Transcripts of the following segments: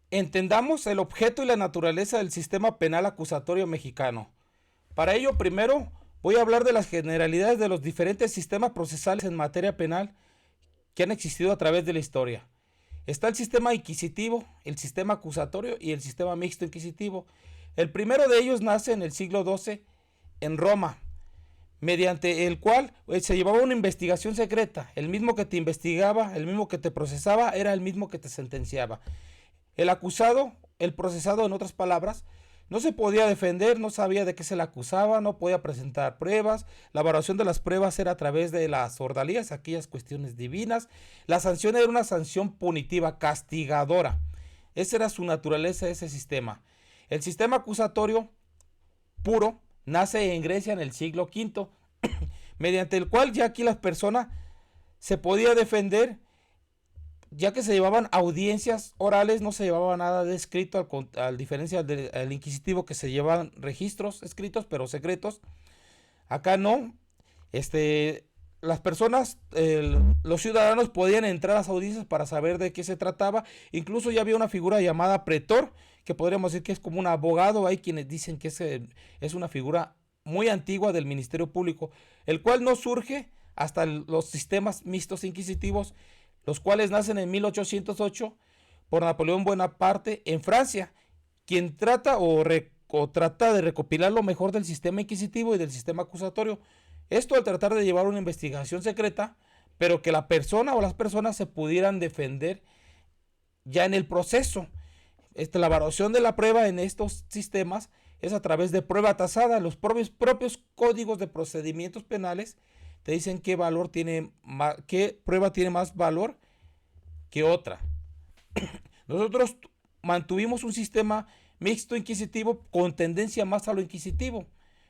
Entendamos el objeto y la naturaleza del sistema penal acusatorio mexicano. Para ello, primero voy a hablar de las generalidades de los diferentes sistemas procesales en materia penal que han existido a través de la historia. Está el sistema inquisitivo, el sistema acusatorio y el sistema mixto inquisitivo. El primero de ellos nace en el siglo XII en Roma, mediante el cual se llevaba una investigación secreta. El mismo que te investigaba, el mismo que te procesaba, era el mismo que te sentenciaba. El acusado, el procesado en otras palabras, no se podía defender, no sabía de qué se le acusaba, no podía presentar pruebas. La valoración de las pruebas era a través de las ordalías, aquellas cuestiones divinas. La sanción era una sanción punitiva, castigadora. Esa era su naturaleza, ese sistema. El sistema acusatorio puro nace en Grecia en el siglo V, mediante el cual ya aquí las personas se podía defender, ya que se llevaban audiencias orales, no se llevaba nada de escrito, al diferencia del inquisitivo, que se llevaban registros escritos pero secretos. Acá no. Las personas, los ciudadanos podían entrar a las audiencias para saber de qué se trataba. Incluso ya había una figura llamada pretor, que podríamos decir que es como un abogado. Hay quienes dicen que es una figura muy antigua del Ministerio Público, el cual no surge hasta los sistemas mixtos inquisitivos, los cuales nacen en 1808 por Napoleón Bonaparte en Francia, quien trata de recopilar lo mejor del sistema inquisitivo y del sistema acusatorio. Esto al tratar de llevar una investigación secreta, pero que la persona o las personas se pudieran defender ya en el proceso. La evaluación de la prueba en estos sistemas es a través de prueba tasada. Los propios códigos de procedimientos penales te dicen qué prueba tiene más valor que otra. Nosotros mantuvimos un sistema mixto inquisitivo con tendencia más a lo inquisitivo,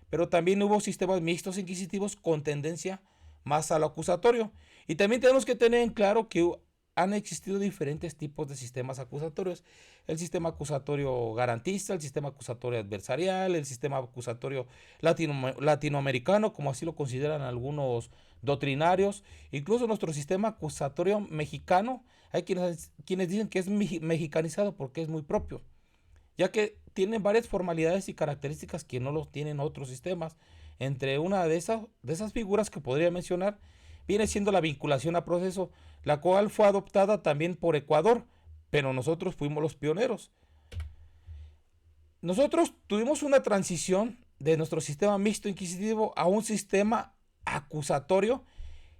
pero también hubo sistemas mixtos inquisitivos con tendencia más a lo acusatorio. Y también tenemos que tener en claro que han existido diferentes tipos de sistemas acusatorios. El sistema acusatorio garantista, el sistema acusatorio adversarial, el sistema acusatorio latinoamericano, como así lo consideran algunos doctrinarios. Incluso nuestro sistema acusatorio mexicano, hay quienes dicen que es mexicanizado porque es muy propio, ya que tienen varias formalidades y características que no los tienen otros sistemas. Entre una de esas figuras que podría mencionar viene siendo la vinculación a proceso, la cual fue adoptada también por Ecuador, pero nosotros fuimos los pioneros. Nosotros tuvimos una transición de nuestro sistema mixto inquisitivo a un sistema acusatorio,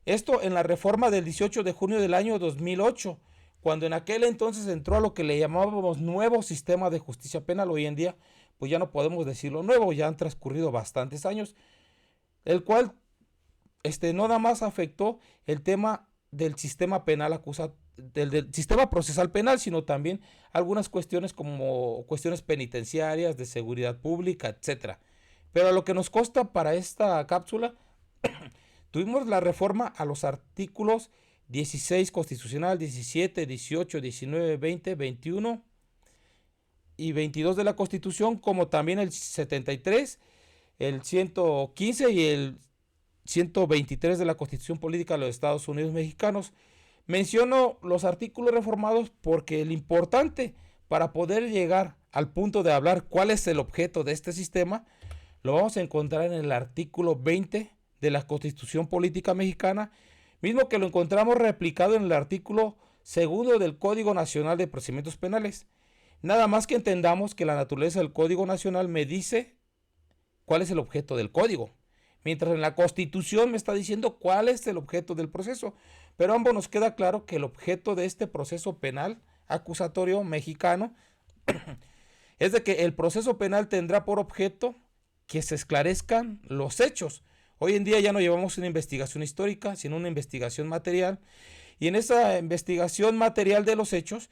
esto en la reforma del 18 de junio del año 2008, cuando en aquel entonces entró a lo que le llamábamos nuevo sistema de justicia penal. Hoy en día pues ya no podemos decirlo nuevo, ya han transcurrido bastantes años, el cual no nada más afectó el tema del sistema penal del sistema procesal penal, sino también algunas cuestiones como cuestiones penitenciarias, de seguridad pública, etcétera. Pero a lo que nos consta para esta cápsula, tuvimos la reforma a los artículos 16 constitucional, 17, 18, 19, 20, 21 y 22 de la Constitución, como también el 73, el 115 y el 123 de la Constitución Política de los Estados Unidos Mexicanos. Menciono los artículos reformados porque el importante para poder llegar al punto de hablar cuál es el objeto de este sistema lo vamos a encontrar en el artículo 20 de la Constitución Política Mexicana, mismo que lo encontramos replicado en el artículo segundo del Código Nacional de Procedimientos Penales. Nada más que entendamos que la naturaleza del Código Nacional me dice cuál es el objeto del código, mientras en la Constitución me está diciendo cuál es el objeto del proceso. Pero a ambos nos queda claro que el objeto de este proceso penal acusatorio mexicano es de que el proceso penal tendrá por objeto que se esclarezcan los hechos. Hoy en día ya no llevamos una investigación histórica, sino una investigación material. Y en esa investigación material de los hechos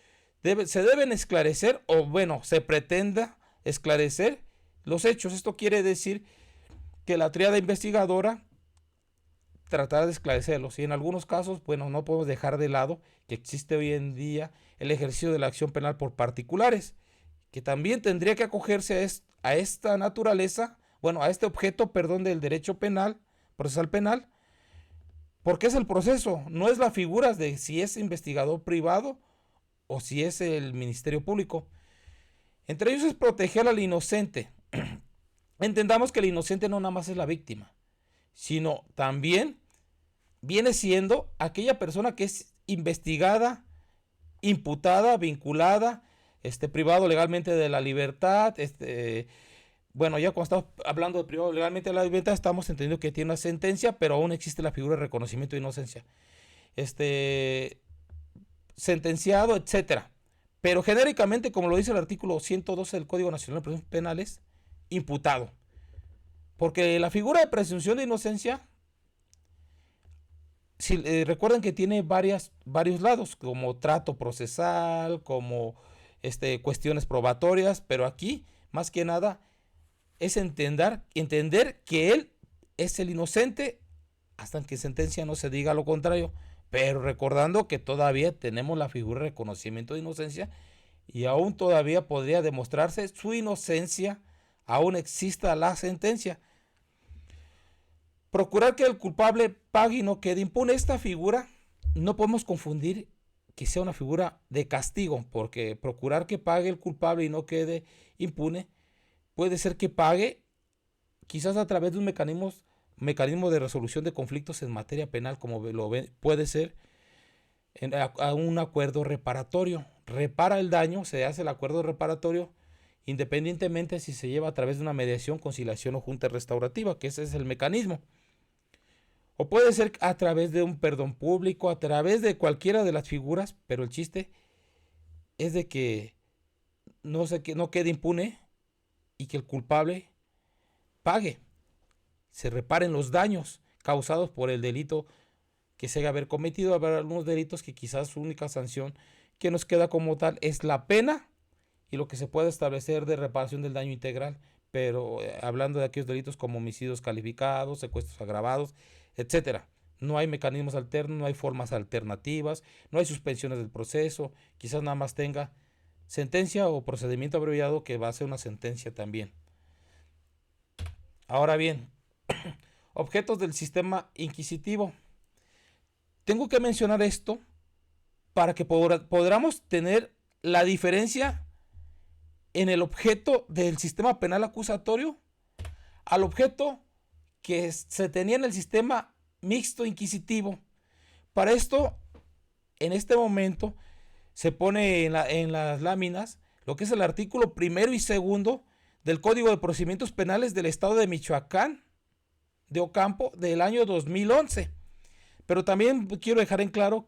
se deben esclarecer, o bueno, se pretenda esclarecer los hechos. Esto quiere decir que la tríada investigadora tratará de esclarecerlos. Y en algunos casos, bueno, no podemos dejar de lado que existe hoy en día el ejercicio de la acción penal por particulares, que también tendría que acogerse a esta naturaleza, bueno, a este objeto, perdón, del derecho penal, procesal penal, porque es el proceso, no es la figura de si es investigador privado o si es el Ministerio Público. Entre ellos es proteger al inocente. Entendamos que el inocente no nada más es la víctima, sino también viene siendo aquella persona que es investigada, imputada, vinculada, privado legalmente de la libertad. Bueno, ya cuando estamos hablando de privado legalmente de la libertad, estamos entendiendo que tiene una sentencia, pero aún existe la figura de reconocimiento de inocencia. Sentenciado, etcétera. Pero genéricamente, como lo dice el artículo 112 del Código Nacional de Procedimientos Penales, imputado. Porque la figura de presunción de inocencia, recuerden que tiene varios lados, como trato procesal, como cuestiones probatorias, pero aquí, más que nada, es entender que él es el inocente hasta que en sentencia no se diga lo contrario, pero recordando que todavía tenemos la figura de reconocimiento de inocencia y aún todavía podría demostrarse su inocencia, aún exista la sentencia. Procurar que el culpable pague y no quede impune. Esta figura no podemos confundir que sea una figura de castigo, porque procurar que pague el culpable y no quede impune puede ser que pague quizás a través de un mecanismo de resolución de conflictos en materia penal, como puede ser a un acuerdo reparatorio. Repara el daño, se hace el acuerdo reparatorio, independientemente si se lleva a través de una mediación, conciliación o junta restaurativa, que ese es el mecanismo. O puede ser a través de un perdón público, a través de cualquiera de las figuras, pero el chiste es de que no quede impune y que el culpable pague, se reparen los daños causados por el delito que se haya haber cometido. Habrá algunos delitos que quizás su única sanción que nos queda como tal es la pena y lo que se puede establecer de reparación del daño integral, pero hablando de aquellos delitos como homicidios calificados, secuestros agravados, etcétera. No hay mecanismos alternos, no hay formas alternativas, no hay suspensiones del proceso, quizás nada más tenga sentencia o procedimiento abreviado, que va a ser una sentencia también. Ahora bien, objetos del sistema inquisitivo. Tengo que mencionar esto para que podamos tener la diferencia en el objeto del sistema penal acusatorio al objeto que se tenía en el sistema mixto inquisitivo. Para esto, en este momento, se pone en las láminas lo que es el artículo 1 y 2 del Código de Procedimientos Penales del Estado de Michoacán, de Ocampo, del año 2011. Pero también quiero dejar en claro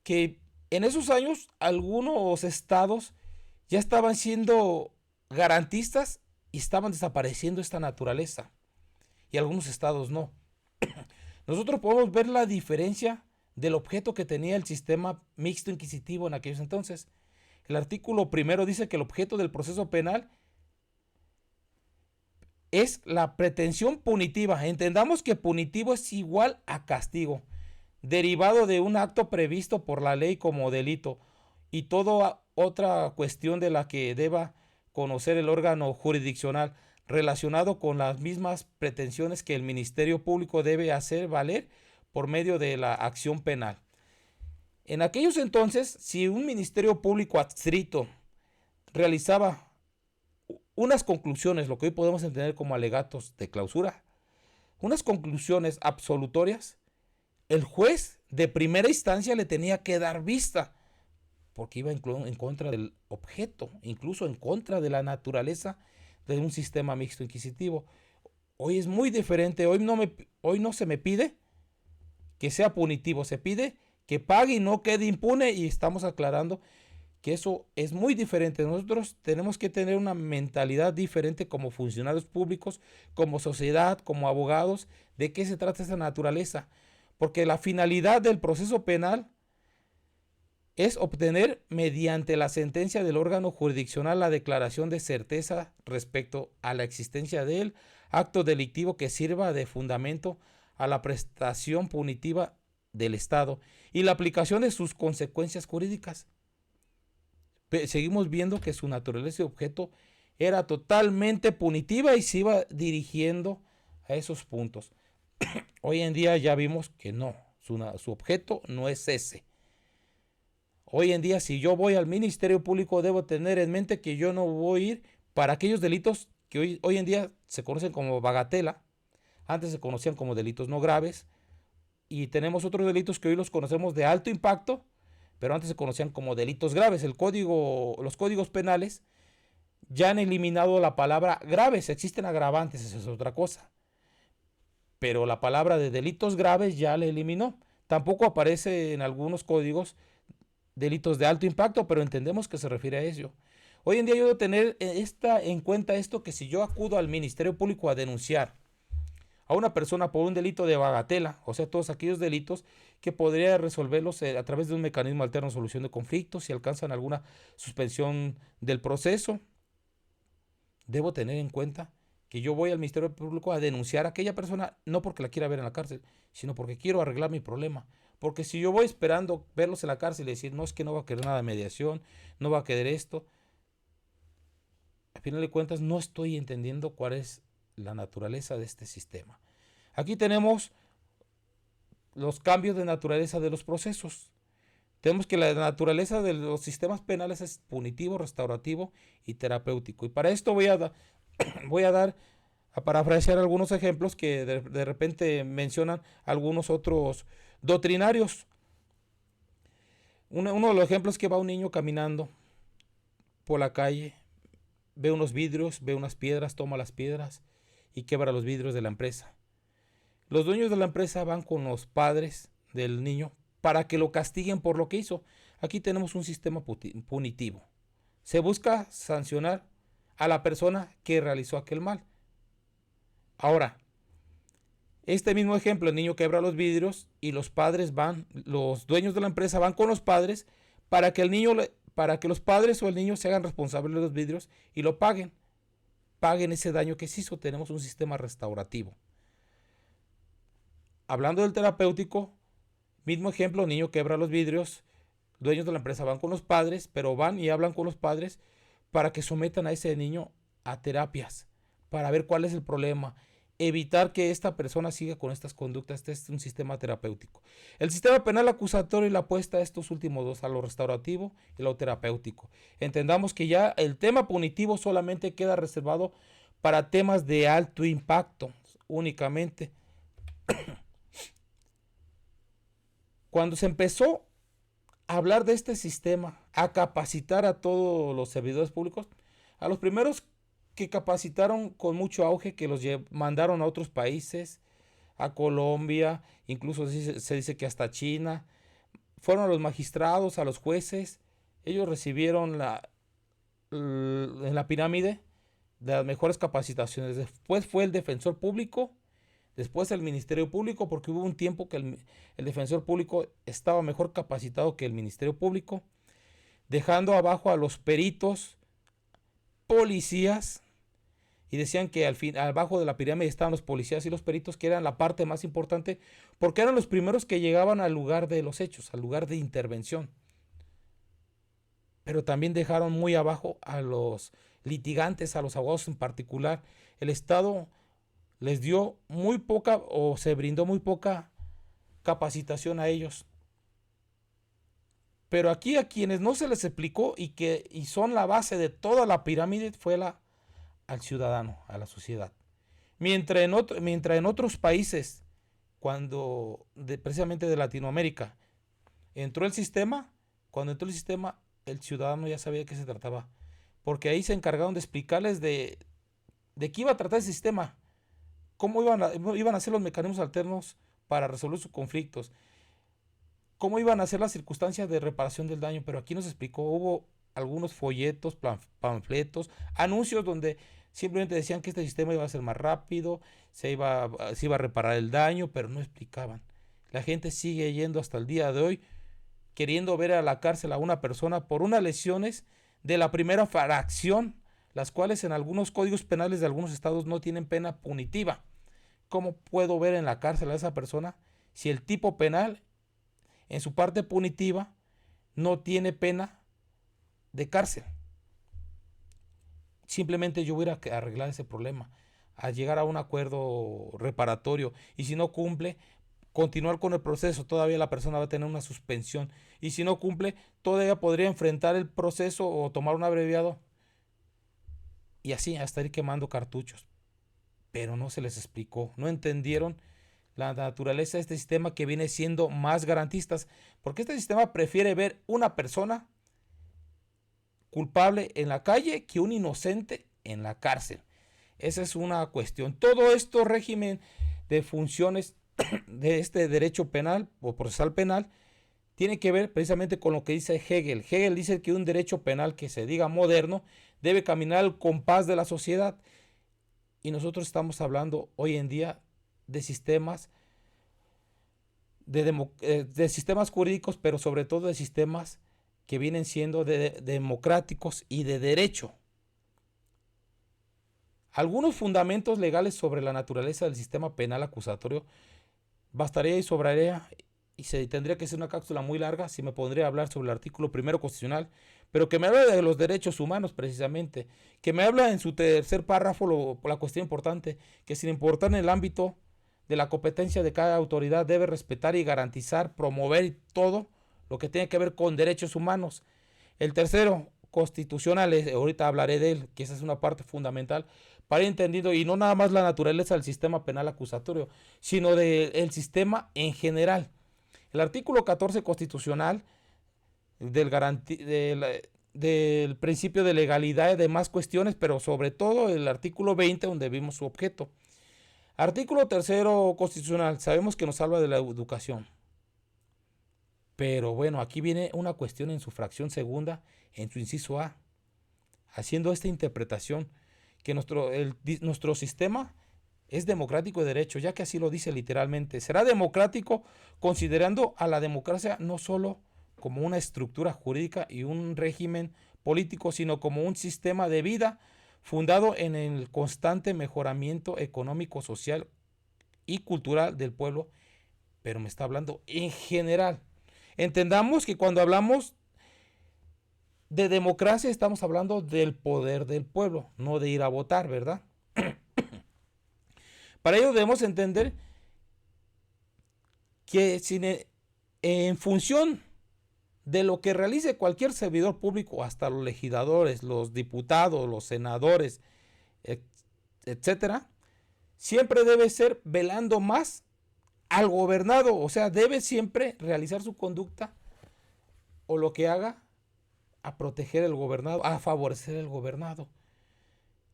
que en esos años algunos estados ya estaban siendo garantistas y estaban desapareciendo esta naturaleza, y algunos estados no. Nosotros podemos ver la diferencia del objeto que tenía el sistema mixto inquisitivo en aquellos entonces. El artículo 1 dice que el objeto del proceso penal es la pretensión punitiva. Entendamos que punitivo es igual a castigo, derivado de un acto previsto por la ley como delito, y toda otra cuestión de la que deba conocer el órgano jurisdiccional relacionado con las mismas pretensiones que el Ministerio Público debe hacer valer por medio de la acción penal. En aquellos entonces, si un Ministerio Público adscrito realizaba unas conclusiones, lo que hoy podemos entender como alegatos de clausura, unas conclusiones absolutorias, el juez de primera instancia le tenía que dar vista, porque iba en contra del objeto, incluso en contra de la naturaleza de un sistema mixto inquisitivo. Hoy es muy diferente. Hoy no se me pide que sea punitivo, se pide que pague y no quede impune, y estamos aclarando que eso es muy diferente. Nosotros tenemos que tener una mentalidad diferente como funcionarios públicos, como sociedad, como abogados. ¿De qué se trata esa naturaleza? Porque la finalidad del proceso penal es obtener mediante la sentencia del órgano jurisdiccional la declaración de certeza respecto a la existencia del acto delictivo que sirva de fundamento a la prestación punitiva del Estado y la aplicación de sus consecuencias jurídicas. Seguimos viendo que su naturaleza y objeto era totalmente punitiva y se iba dirigiendo a esos puntos. Hoy en día ya vimos que no, su objeto no es ese. Hoy en día, si yo voy al Ministerio Público, debo tener en mente que yo no voy a ir para aquellos delitos que hoy en día se conocen como bagatela, antes se conocían como delitos no graves, y tenemos otros delitos que hoy los conocemos de alto impacto, pero antes se conocían como delitos graves. Los códigos penales ya han eliminado la palabra graves, existen agravantes, esa es otra cosa, pero la palabra de delitos graves ya la eliminó. Tampoco aparece en algunos códigos delitos de alto impacto, pero entendemos que se refiere a ello. Hoy en día yo debo tener en cuenta esto, que si yo acudo al Ministerio Público a denunciar a una persona por un delito de bagatela, o sea, todos aquellos delitos que podría resolverlos a través de un mecanismo alterno de solución de conflictos, si alcanzan alguna suspensión del proceso, debo tener en cuenta que yo voy al Ministerio Público a denunciar a aquella persona, no porque la quiera ver en la cárcel, sino porque quiero arreglar mi problema. Porque si yo voy esperando verlos en la cárcel y decir, no, es que no va a querer nada de mediación, no va a querer esto, a final de cuentas no estoy entendiendo cuál es la naturaleza de este sistema. Aquí tenemos los cambios de naturaleza de los procesos. Tenemos que la naturaleza de los sistemas penales es punitivo, restaurativo y terapéutico. Y para esto voy a dar, a parafrasear algunos ejemplos que de repente mencionan algunos otros doctrinarios. Uno de los ejemplos es que va un niño caminando por la calle, ve unos vidrios, ve unas piedras, toma las piedras y quebra los vidrios de la empresa. Los dueños de la empresa van con los padres del niño para que lo castiguen por lo que hizo. Aquí tenemos un sistema punitivo. Se busca sancionar a la persona que realizó aquel mal. Ahora, este mismo ejemplo, el niño quebra los vidrios y los dueños de la empresa van con los padres para que para que los padres o el niño se hagan responsables de los vidrios y lo paguen ese daño que se hizo. Tenemos un sistema restaurativo. Hablando del terapéutico, mismo ejemplo, niño quebra los vidrios, dueños de la empresa van con los padres, pero van y hablan con los padres para que sometan a ese niño a terapias, para ver cuál es el problema, evitar que esta persona siga con estas conductas. Este es un sistema terapéutico. El sistema penal acusatorio le apuesta a estos últimos dos, a lo restaurativo y lo terapéutico. Entendamos que ya el tema punitivo solamente queda reservado para temas de alto impacto únicamente. Cuando se empezó a hablar de este sistema, a capacitar a todos los servidores públicos, a los primeros que capacitaron con mucho auge, que los mandaron a otros países, a Colombia, incluso se dice que hasta China, fueron a los magistrados, a los jueces. Ellos recibieron en la pirámide de las mejores capacitaciones. Después fue el defensor público, después el Ministerio Público, porque hubo un tiempo que el defensor público estaba mejor capacitado que el Ministerio Público, dejando abajo a los peritos, policías, y decían que abajo de la pirámide estaban los policías y los peritos, que eran la parte más importante, porque eran los primeros que llegaban al lugar de los hechos, al lugar de intervención. Pero también dejaron muy abajo a los litigantes, a los abogados en particular. El Estado les dio muy poca, o se brindó muy poca capacitación a ellos. Pero aquí a quienes no se les explicó y son la base de toda la pirámide fue al ciudadano, a la sociedad. Mientras en otros países, precisamente de Latinoamérica, cuando entró el sistema, el ciudadano ya sabía de qué se trataba. Porque ahí se encargaron de explicarles de qué iba a tratar el sistema, cómo iban a ser los mecanismos alternos para resolver sus conflictos, cómo iban a ser las circunstancias de reparación del daño. Pero aquí nos explicó, hubo algunos folletos, panfletos, anuncios donde simplemente decían que este sistema iba a ser más rápido, se iba a reparar el daño, pero no explicaban. La gente sigue yendo hasta el día de hoy queriendo ver a la cárcel a una persona por unas lesiones de la primera fracción, las cuales en algunos códigos penales de algunos estados no tienen pena punitiva. ¿Cómo puedo ver en la cárcel a esa persona si el tipo penal en su parte punitiva no tiene pena de cárcel? Simplemente yo voy a arreglar ese problema, a llegar a un acuerdo reparatorio, y si no cumple, continuar con el proceso, todavía la persona va a tener una suspensión. Y si no cumple, todavía podría enfrentar el proceso o tomar un abreviado. Y así, hasta ir quemando cartuchos. Pero no se les explicó, no entendieron la naturaleza de este sistema que viene siendo más garantistas. Porque este sistema prefiere ver una persona culpable en la calle que un inocente en la cárcel. Esa es una cuestión. Todo esto régimen de funciones de este derecho penal o procesal penal tiene que ver precisamente con lo que dice Hegel. Hegel dice que un derecho penal que se diga moderno debe caminar al compás de la sociedad. Y nosotros estamos hablando hoy en día de sistemas de sistemas jurídicos, pero sobre todo de sistemas que vienen siendo democráticos y de derecho. Algunos fundamentos legales sobre la naturaleza del sistema penal acusatorio bastaría y sobraría, y se tendría que ser una cápsula muy larga si me pondría a hablar sobre el artículo primero constitucional, pero que me habla de los derechos humanos precisamente, que me habla en su tercer párrafo la cuestión importante, que sin importar en el ámbito de la competencia de cada autoridad debe respetar y garantizar, promover todo lo que tiene que ver con derechos humanos. El tercero, constitucional, ahorita hablaré de él, que esa es una parte fundamental para ir entendiendo, y no nada más la naturaleza del sistema penal acusatorio, sino del sistema en general. El artículo 14 constitucional del principio de legalidad y demás cuestiones, pero sobre todo el artículo 20 donde vimos su objeto. Artículo tercero constitucional, sabemos que nos habla de la educación. Pero bueno, aquí viene una cuestión en su fracción segunda, en su inciso A, haciendo esta interpretación que nuestro sistema es democrático de derecho, ya que así lo dice literalmente. Será democrático considerando a la democracia no solo como una estructura jurídica y un régimen político, sino como un sistema de vida fundado en el constante mejoramiento económico, social y cultural del pueblo, pero me está hablando en general. Entendamos que cuando hablamos de democracia estamos hablando del poder del pueblo, no de ir a votar, ¿verdad? Para ello debemos entender que en función de lo que realice cualquier servidor público, hasta los legisladores, los diputados, los senadores, etcétera, siempre debe ser velando más al gobernado, o sea, debe siempre realizar su conducta o lo que haga a proteger el gobernado, a favorecer el gobernado.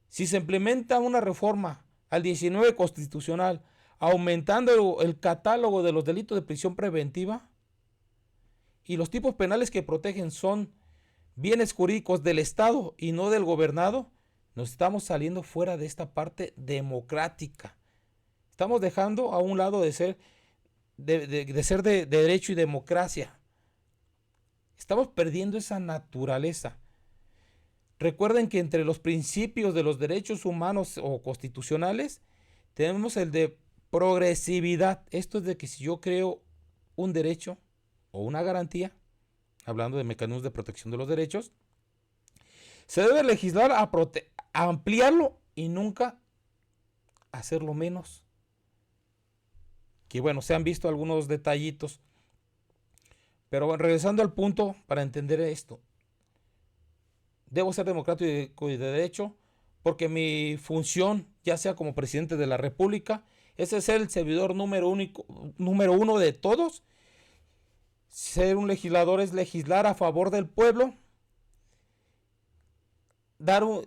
Si se implementa una reforma al 19 constitucional, aumentando el catálogo de los delitos de prisión preventiva, y los tipos penales que protegen son bienes jurídicos del Estado y no del gobernado, nos estamos saliendo fuera de esta parte democrática. Estamos dejando a un lado de ser de derecho y democracia. Estamos perdiendo esa naturaleza. Recuerden que entre los principios de los derechos humanos o constitucionales tenemos el de progresividad. Esto es de que si yo creo un derecho o una garantía, hablando de mecanismos de protección de los derechos, se debe legislar a ampliarlo y nunca hacerlo menos. Que bueno, se han visto algunos detallitos. Pero bueno, regresando al punto para entender esto. Debo ser democrático y de derecho porque mi función, ya sea como presidente de la República, es ser el servidor número uno de todos. Ser un legislador es legislar a favor del pueblo.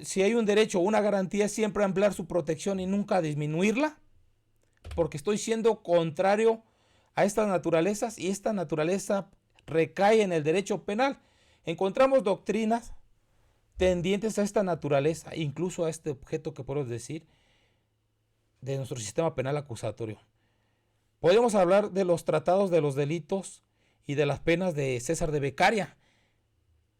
Si hay un derecho o una garantía, siempre ampliar su protección y nunca disminuirla, porque estoy siendo contrario a estas naturalezas y esta naturaleza recae en el derecho penal. Encontramos doctrinas tendientes a esta naturaleza, incluso a este objeto que podemos decir de nuestro sistema penal acusatorio. Podemos hablar de los tratados de los delitos y de las penas de César de Beccaria,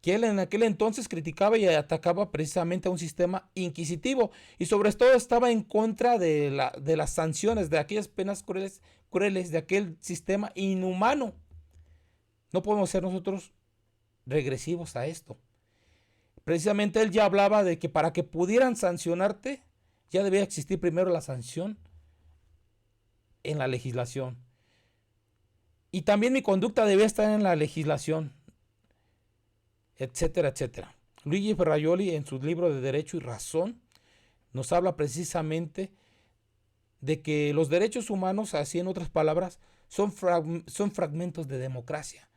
que él en aquel entonces criticaba y atacaba precisamente a un sistema inquisitivo y sobre todo estaba en contra de las sanciones, de aquellas penas crueles, de aquel sistema inhumano. No podemos ser nosotros regresivos a esto. Precisamente él ya hablaba de que para que pudieran sancionarte, ya debía existir primero la sanción en la legislación. y también mi conducta debe estar en la legislación, etcétera, etcétera. Luigi Ferrajoli, en su libro de Derecho y Razón, nos habla precisamente de que los derechos humanos, así en otras palabras, son fragmentos de democracia.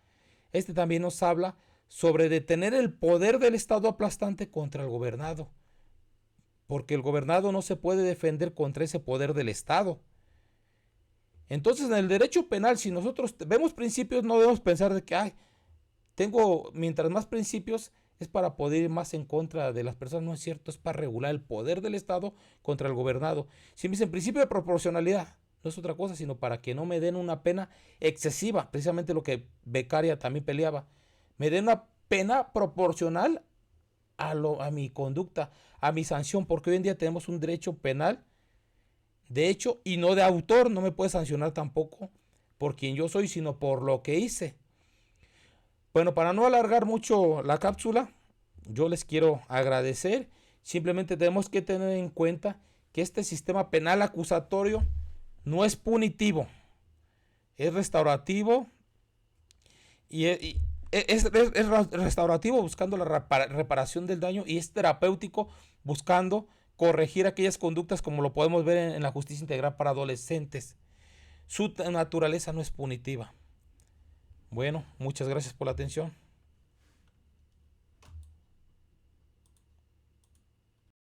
Este también nos habla sobre detener el poder del Estado aplastante contra el gobernado, porque el gobernado no se puede defender contra ese poder del Estado. Entonces, en el derecho penal, si nosotros vemos principios, no debemos pensar de que, ay, mientras más principios es para poder ir más en contra de las personas. No es cierto, es para regular el poder del Estado contra el gobernado. Si me dicen principio de proporcionalidad, no es otra cosa, sino para que no me den una pena excesiva, precisamente lo que Beccaria también peleaba. Me den una pena proporcional a mi conducta, a mi sanción, porque hoy en día tenemos un derecho penal de hecho y no de autor. No me puede sancionar tampoco por quien yo soy, sino por lo que hice. Bueno, para no alargar mucho la cápsula, yo les quiero agradecer. Simplemente tenemos que tener en cuenta que este sistema penal acusatorio no es punitivo, es restaurativo y es restaurativo buscando la reparación del daño, y es terapéutico buscando corregir aquellas conductas, como lo podemos ver en la justicia integral para adolescentes. Su naturaleza no es punitiva. Bueno, muchas gracias por la atención.